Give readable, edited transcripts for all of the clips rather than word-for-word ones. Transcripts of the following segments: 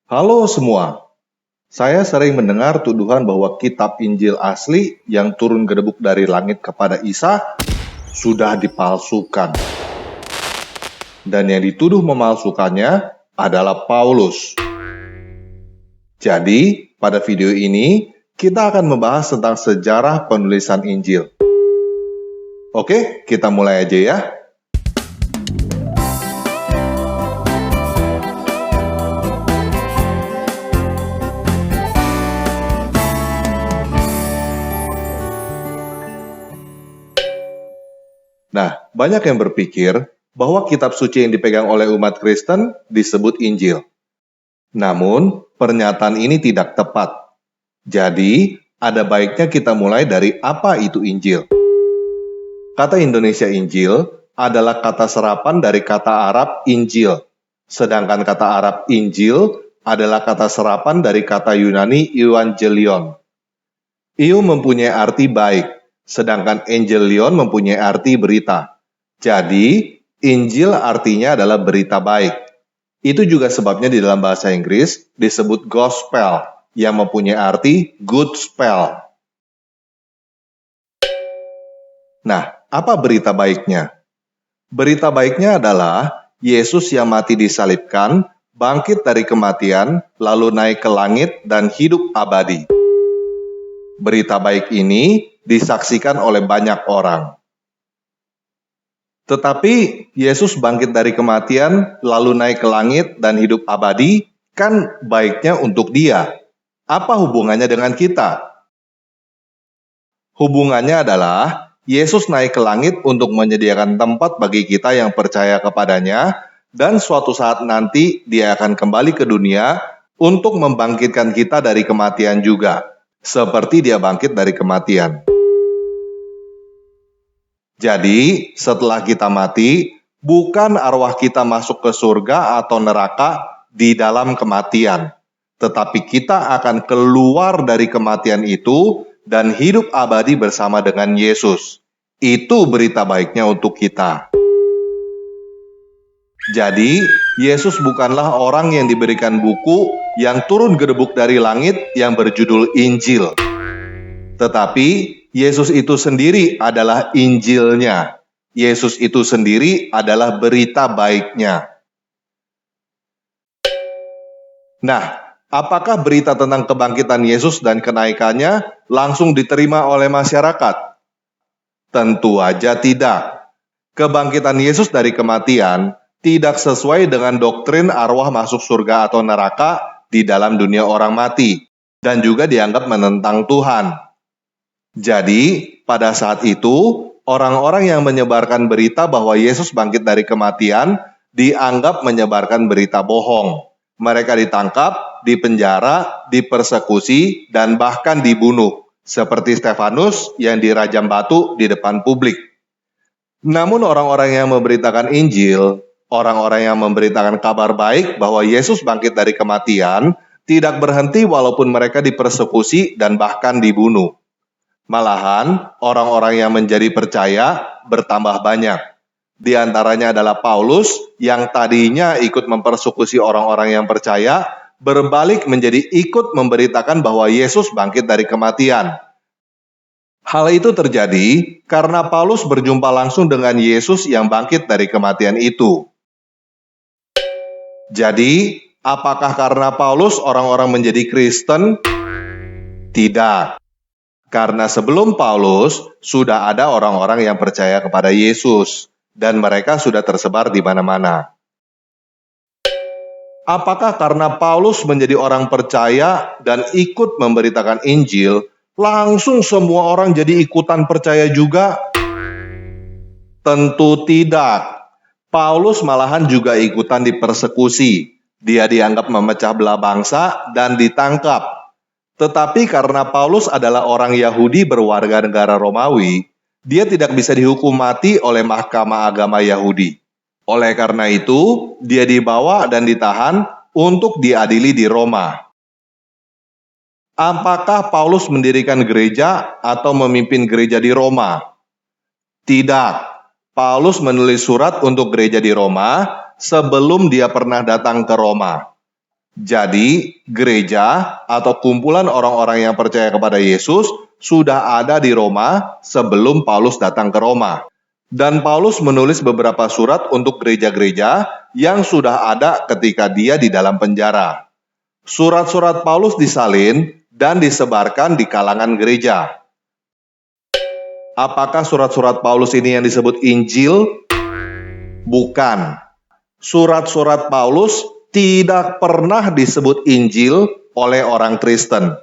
Halo semua, saya sering mendengar tuduhan bahwa kitab Injil asli yang turun gedebuk dari langit kepada Isa sudah dipalsukan. Dan yang dituduh memalsukannya adalah Paulus. Jadi, pada video ini, kita akan membahas tentang sejarah penulisan Injil. Oke, kita mulai aja ya. Nah, banyak yang berpikir bahwa kitab suci yang dipegang oleh umat Kristen disebut Injil. Namun, pernyataan ini tidak tepat. Jadi, ada baiknya kita mulai dari apa itu Injil. Kata Indonesia Injil adalah kata serapan dari kata Arab Injil. Sedangkan kata Arab Injil adalah kata serapan dari kata Yunani Evangelion. Iu mempunyai arti baik, sedangkan Evangelion mempunyai arti berita. Jadi, Injil artinya adalah berita baik. Itu juga sebabnya di dalam bahasa Inggris disebut gospel, yang mempunyai arti good spell. Nah, apa berita baiknya? Berita baiknya adalah Yesus yang mati disalibkan, bangkit dari kematian, lalu naik ke langit dan hidup abadi. Berita baik ini disaksikan oleh banyak orang. Tetapi Yesus bangkit dari kematian, lalu naik ke langit dan hidup abadi, kan baiknya untuk dia. Apa hubungannya dengan kita? Hubungannya adalah Yesus naik ke langit untuk menyediakan tempat bagi kita yang percaya kepadanya, dan suatu saat nanti dia akan kembali ke dunia untuk membangkitkan kita dari kematian juga, seperti dia bangkit dari kematian. Jadi, setelah kita mati, bukan arwah kita masuk ke surga atau neraka di dalam kematian, tetapi kita akan keluar dari kematian itu dan hidup abadi bersama dengan Yesus. Itu berita baiknya untuk kita. Jadi, Yesus bukanlah orang yang diberikan buku yang turun gedebuk dari langit yang berjudul Injil. Tetapi, Yesus itu sendiri adalah Injilnya. Yesus itu sendiri adalah berita baiknya. Nah, apakah berita tentang kebangkitan Yesus dan kenaikannya langsung diterima oleh masyarakat? Tentu aja tidak. Kebangkitan Yesus dari kematian tidak sesuai dengan doktrin arwah masuk surga atau neraka di dalam dunia orang mati, dan juga dianggap menentang Tuhan. Jadi, pada saat itu, orang-orang yang menyebarkan berita bahwa Yesus bangkit dari kematian dianggap menyebarkan berita bohong. Mereka ditangkap, dipenjara, dipersekusi, dan bahkan dibunuh, seperti Stefanus yang dirajam batu di depan publik. Namun orang-orang yang memberitakan Injil, orang-orang yang memberitakan kabar baik bahwa Yesus bangkit dari kematian, tidak berhenti walaupun mereka dipersekusi dan bahkan dibunuh. Malahan, orang-orang yang menjadi percaya bertambah banyak. Di antaranya adalah Paulus yang tadinya ikut mempersekusi orang-orang yang percaya, berbalik menjadi ikut memberitakan bahwa Yesus bangkit dari kematian. Hal itu terjadi karena Paulus berjumpa langsung dengan Yesus yang bangkit dari kematian itu. Jadi, apakah karena Paulus orang-orang menjadi Kristen? Tidak. Karena sebelum Paulus, sudah ada orang-orang yang percaya kepada Yesus, dan mereka sudah tersebar di mana-mana. Apakah karena Paulus menjadi orang percaya dan ikut memberitakan Injil, langsung semua orang jadi ikutan percaya juga? Tentu tidak. Paulus malahan juga ikutan dipersekusi. Dia dianggap memecah belah bangsa dan ditangkap. Tetapi karena Paulus adalah orang Yahudi berwarga negara Romawi, dia tidak bisa dihukum mati oleh mahkamah agama Yahudi. Oleh karena itu, dia dibawa dan ditahan untuk diadili di Roma. Apakah Paulus mendirikan gereja atau memimpin gereja di Roma? Tidak. Paulus menulis surat untuk gereja di Roma sebelum dia pernah datang ke Roma. Jadi, gereja atau kumpulan orang-orang yang percaya kepada Yesus sudah ada di Roma sebelum Paulus datang ke Roma. Dan Paulus menulis beberapa surat untuk gereja-gereja yang sudah ada ketika dia di dalam penjara. Surat-surat Paulus disalin dan disebarkan di kalangan gereja. Apakah surat-surat Paulus ini yang disebut Injil? Bukan. Surat-surat Paulus tidak pernah disebut Injil oleh orang Kristen.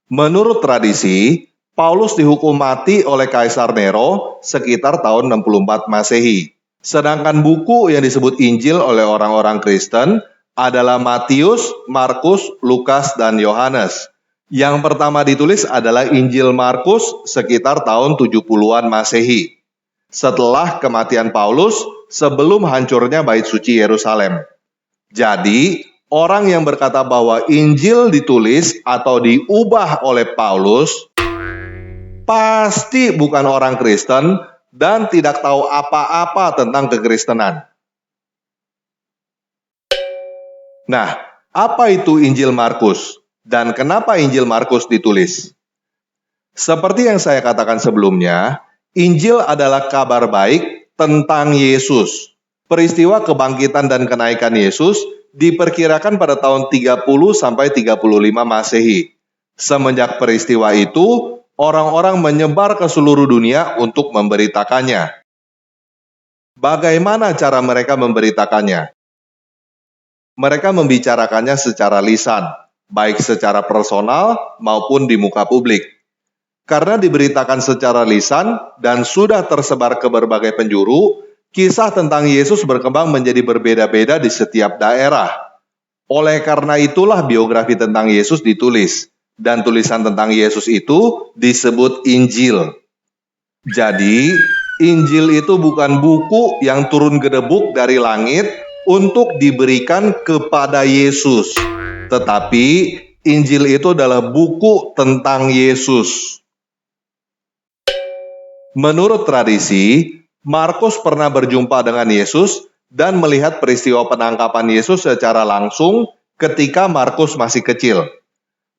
Menurut tradisi, Paulus dihukum mati oleh Kaisar Nero sekitar tahun 64 Masehi. Sedangkan buku yang disebut Injil oleh orang-orang Kristen adalah Matius, Markus, Lukas, dan Yohanes. Yang pertama ditulis adalah Injil Markus sekitar tahun 70-an Masehi. Setelah kematian Paulus, sebelum hancurnya Bait Suci Yerusalem. Jadi, orang yang berkata bahwa Injil ditulis atau diubah oleh Paulus pasti bukan orang Kristen dan tidak tahu apa-apa tentang kekristenan. Nah, apa itu Injil Markus? Dan kenapa Injil Markus ditulis? Seperti yang saya katakan sebelumnya, Injil adalah kabar baik tentang Yesus. Peristiwa kebangkitan dan kenaikan Yesus diperkirakan pada tahun 30 sampai 35 Masehi. Semenjak peristiwa itu, orang-orang menyebar ke seluruh dunia untuk memberitakannya. Bagaimana cara mereka memberitakannya? Mereka membicarakannya secara lisan, baik secara personal maupun di muka publik. Karena diberitakan secara lisan dan sudah tersebar ke berbagai penjuru, kisah tentang Yesus berkembang menjadi berbeda-beda di setiap daerah. Oleh karena itulah biografi tentang Yesus ditulis, dan tulisan tentang Yesus itu disebut Injil. Jadi, Injil itu bukan buku yang turun gedebuk dari langit untuk diberikan kepada Yesus. Tetapi, Injil itu adalah buku tentang Yesus. Menurut tradisi, Markus pernah berjumpa dengan Yesus dan melihat peristiwa penangkapan Yesus secara langsung ketika Markus masih kecil.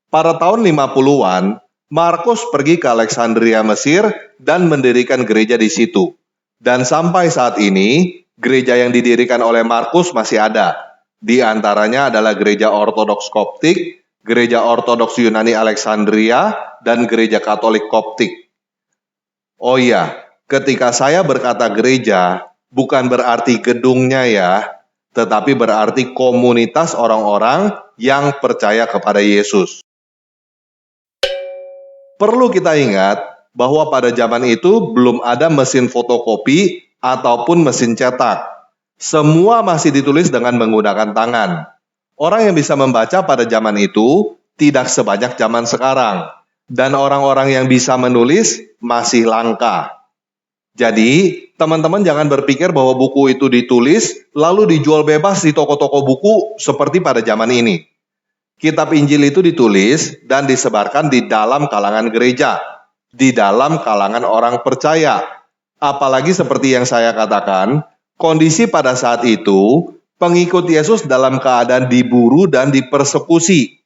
Pada tahun 50-an, Markus pergi ke Alexandria, Mesir dan mendirikan gereja di situ. Dan sampai saat ini, gereja yang didirikan oleh Markus masih ada. Di antaranya adalah Gereja Ortodoks Koptik, Gereja Ortodoks Yunani Alexandria, dan Gereja Katolik Koptik. Oh iya, ketika saya berkata gereja, bukan berarti gedungnya ya, tetapi berarti komunitas orang-orang yang percaya kepada Yesus. Perlu kita ingat bahwa pada zaman itu belum ada mesin fotokopi ataupun mesin cetak. Semua masih ditulis dengan menggunakan tangan. Orang yang bisa membaca pada zaman itu tidak sebanyak zaman sekarang. Dan orang-orang yang bisa menulis masih langka. Jadi, teman-teman jangan berpikir bahwa buku itu ditulis lalu dijual bebas di toko-toko buku seperti pada zaman ini. Kitab Injil itu ditulis dan disebarkan di dalam kalangan gereja, di dalam kalangan orang percaya. Apalagi seperti yang saya katakan, kondisi pada saat itu, pengikut Yesus dalam keadaan diburu dan dipersekusi.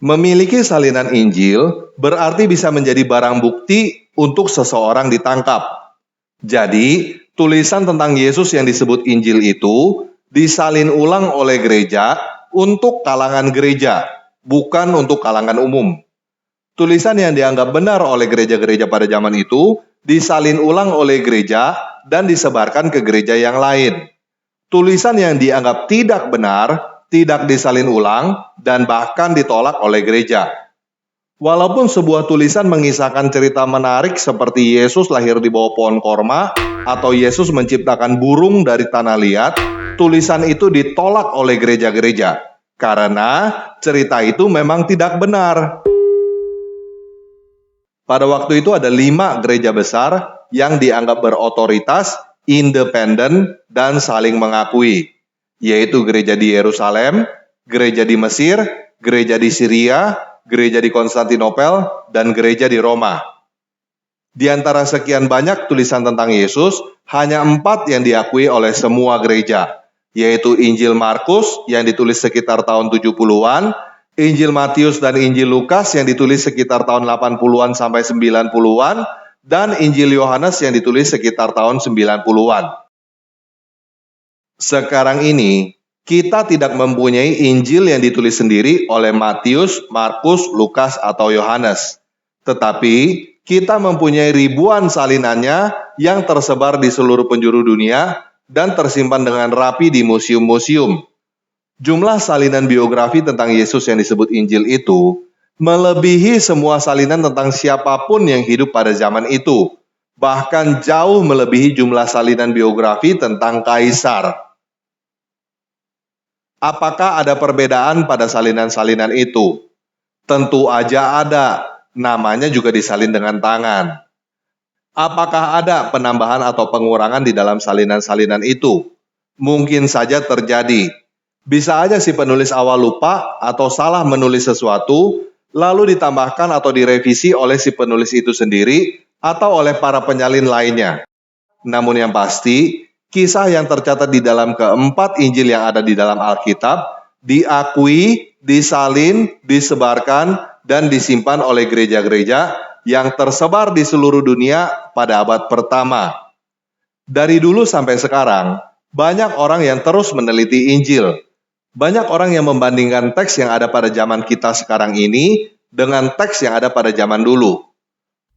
Memiliki salinan Injil berarti bisa menjadi barang bukti untuk seseorang ditangkap. Jadi, tulisan tentang Yesus yang disebut Injil itu disalin ulang oleh gereja untuk kalangan gereja, bukan untuk kalangan umum. Tulisan yang dianggap benar oleh gereja-gereja pada zaman itu disalin ulang oleh gereja dan disebarkan ke gereja yang lain. Tulisan yang dianggap tidak benar tidak disalin ulang, dan bahkan ditolak oleh gereja. Walaupun sebuah tulisan mengisahkan cerita menarik seperti Yesus lahir di bawah pohon korma, atau Yesus menciptakan burung dari tanah liat, tulisan itu ditolak oleh gereja-gereja, karena cerita itu memang tidak benar. Pada waktu itu ada 5 gereja besar yang dianggap berotoritas, independen, dan saling mengakui, yaitu gereja di Yerusalem, gereja di Mesir, gereja di Syria, gereja di Konstantinopel, dan gereja di Roma. Di antara sekian banyak tulisan tentang Yesus, hanya 4 yang diakui oleh semua gereja. yaitu Injil Markus yang ditulis sekitar tahun 70-an, Injil Matius dan Injil Lukas yang ditulis sekitar tahun 80-an sampai 90-an, dan Injil Yohanes yang ditulis sekitar tahun 90-an. Sekarang ini, kita tidak mempunyai Injil yang ditulis sendiri oleh Matius, Markus, Lukas, atau Yohanes. Tetapi, kita mempunyai ribuan salinannya yang tersebar di seluruh penjuru dunia dan tersimpan dengan rapi di museum-museum. Jumlah salinan biografi tentang Yesus yang disebut Injil itu melebihi semua salinan tentang siapapun yang hidup pada zaman itu. Bahkan jauh melebihi jumlah salinan biografi tentang kaisar. Apakah ada perbedaan pada salinan-salinan itu? Tentu aja ada, namanya juga disalin dengan tangan. Apakah ada penambahan atau pengurangan di dalam salinan-salinan itu? Mungkin saja terjadi. Bisa aja si penulis awal lupa atau salah menulis sesuatu, lalu ditambahkan atau direvisi oleh si penulis itu sendiri atau oleh para penyalin lainnya. Namun yang pasti, kisah yang tercatat di dalam keempat Injil yang ada di dalam Alkitab diakui, disalin, disebarkan, dan disimpan oleh gereja-gereja yang tersebar di seluruh dunia pada abad pertama. Dari dulu sampai sekarang, banyak orang yang terus meneliti Injil. Banyak orang yang membandingkan teks yang ada pada zaman kita sekarang ini dengan teks yang ada pada zaman dulu.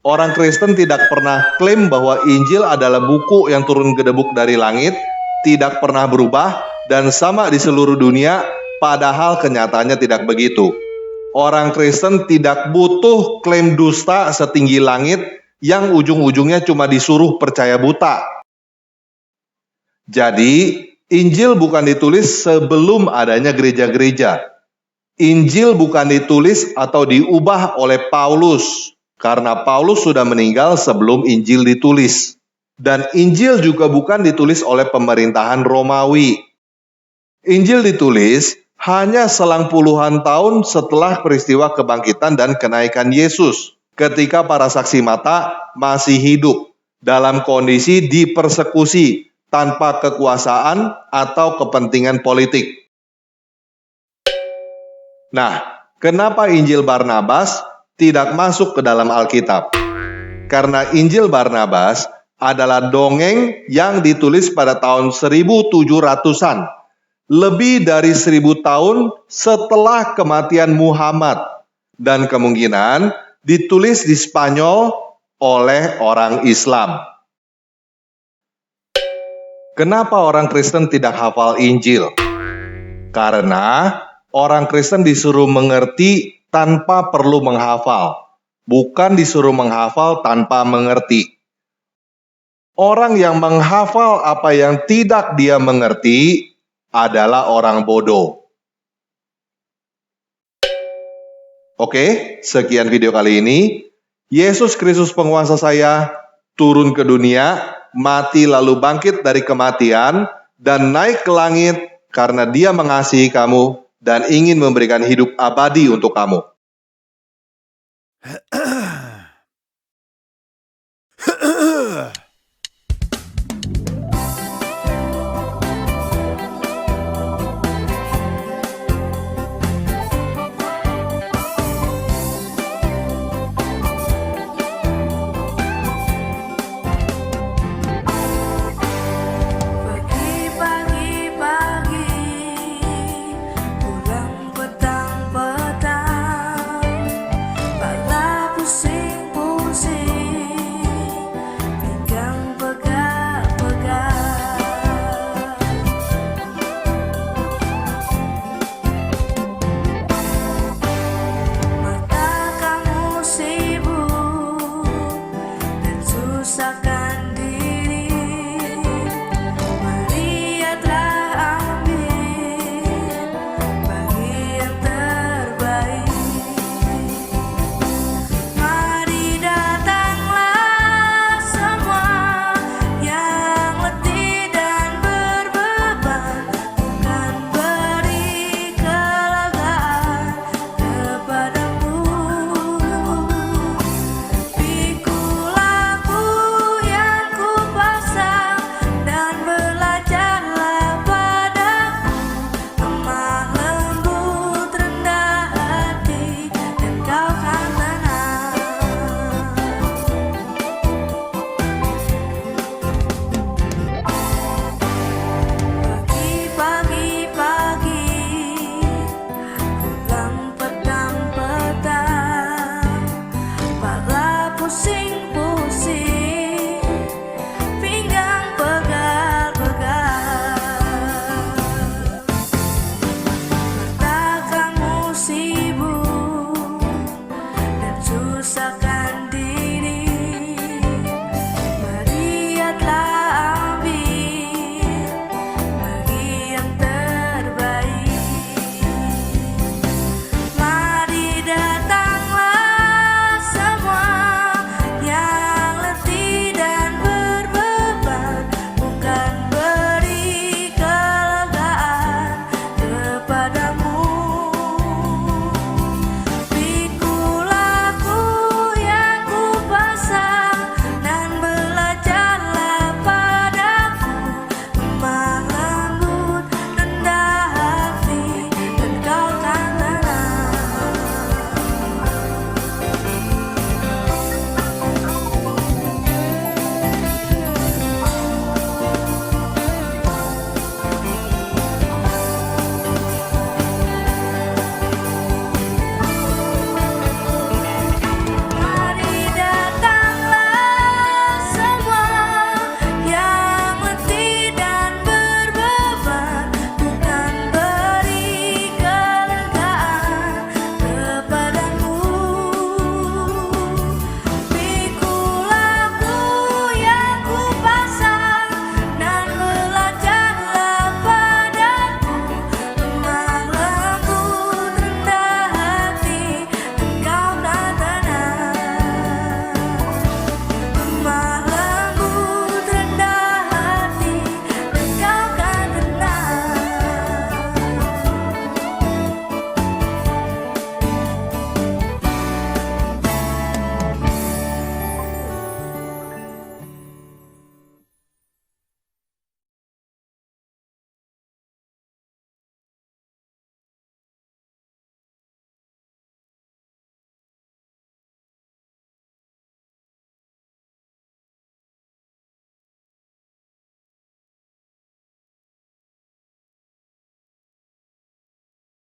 Orang Kristen tidak pernah klaim bahwa Injil adalah buku yang turun gedebuk dari langit, tidak pernah berubah, dan sama di seluruh dunia, padahal kenyataannya tidak begitu. Orang Kristen tidak butuh klaim dusta setinggi langit yang ujung-ujungnya cuma disuruh percaya buta. Jadi, Injil bukan ditulis sebelum adanya gereja-gereja. Injil bukan ditulis atau diubah oleh Paulus, karena Paulus sudah meninggal sebelum Injil ditulis. Dan Injil juga bukan ditulis oleh pemerintahan Romawi. Injil ditulis hanya selang puluhan tahun setelah peristiwa kebangkitan dan kenaikan Yesus, ketika para saksi mata masih hidup dalam kondisi dipersekusi tanpa kekuasaan atau kepentingan politik. Nah, kenapa Injil Barnabas tidak masuk ke dalam Alkitab? Karena Injil Barnabas adalah dongeng yang ditulis pada tahun 1700-an, lebih dari 1000 tahun setelah kematian Muhammad, dan kemungkinan ditulis di Spanyol oleh orang Islam. Kenapa orang Kristen tidak hafal Injil? Karena orang Kristen disuruh mengerti tanpa perlu menghafal, bukan disuruh menghafal tanpa mengerti. Orang yang menghafal apa yang tidak dia mengerti adalah orang bodoh. Oke, sekian video kali ini. Yesus Kristus penguasa saya turun ke dunia, mati lalu bangkit dari kematian, dan naik ke langit karena Dia mengasihi kamu dan ingin memberikan hidup abadi untuk kamu.